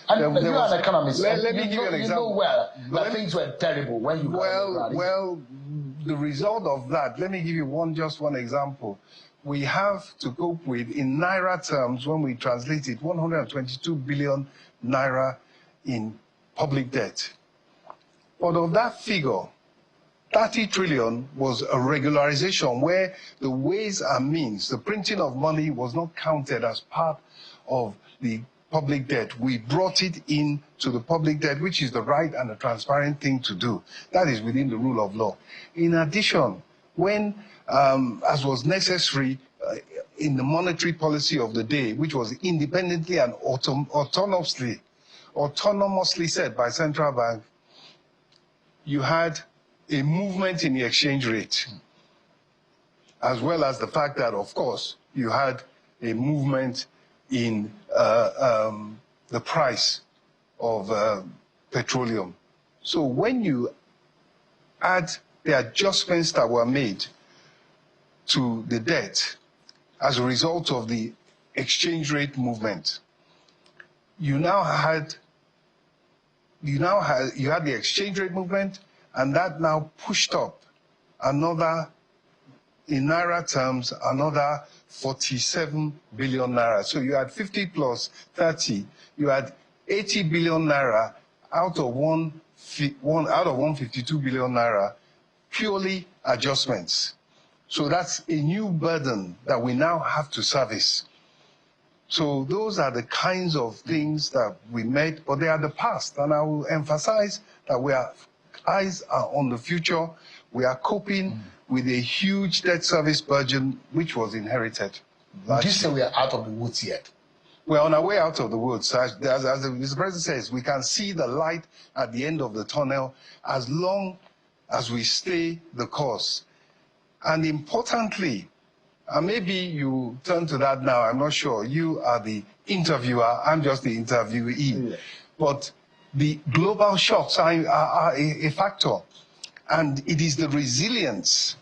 And you are an economist. Let me give you an example. You know well that things were terrible when you Well, the result of that, let me give you just one example. We have to cope with, in Naira terms, when we translate it, 122 billion Naira in public debt. But of that figure, 30 trillion was a regularization where the ways and means, the printing of money was not counted as part of the public debt. We brought it into the public debt, which is the right and the transparent thing to do. That is within the rule of law. In addition, when, as was necessary in the monetary policy of the day, which was independently and autonomously set by central bank, you had a movement in the exchange rate, as well as the fact that, of course, you had a movement in the price of petroleum. So when you add the adjustments that were made to the debt as a result of the exchange rate movement, you had the exchange rate movement, and that now pushed up another, in Naira terms, another 47 billion Naira. So you had 50 plus 30, you had 80 billion Naira out of 152 billion Naira, purely adjustments. So that's a new burden that we now have to service. So those are the kinds of things that we made, but they are the past. And I will emphasize that eyes are on the future. We are coping with a huge debt service burden which was inherited. Would you say we are out of the woods yet? We're on our way out of the woods. As the Mr. President says, we can see the light at the end of the tunnel as long as we stay the course. And importantly, and maybe you turn to that now, I'm not sure. You are the interviewer, I'm just the interviewee. Yeah. But the global shocks are a factor. And it is the resilience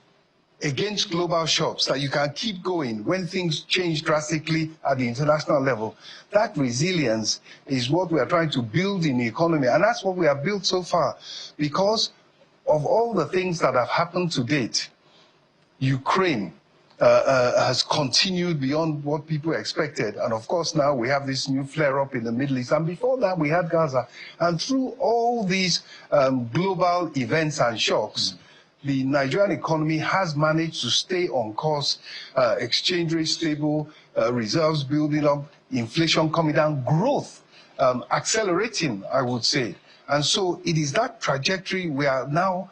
against global shocks that you can keep going when things change drastically at the international level. That resilience is what we are trying to build in the economy. And that's what we have built so far. Because of all the things that have happened to date, Ukraine has continued beyond what people expected. And of course, now we have this new flare-up in the Middle East. And before that, we had Gaza. And through all these global events and shocks, the Nigerian economy has managed to stay on course, exchange rate stable, reserves building up, inflation coming down, growth accelerating, I would say. And so it is that trajectory we are now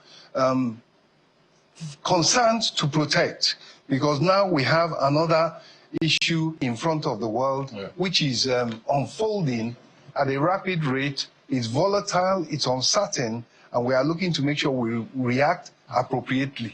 concerned to protect, because now we have another issue in front of the world, which is unfolding at a rapid rate. It's volatile, it's uncertain, and we are looking to make sure we react appropriately.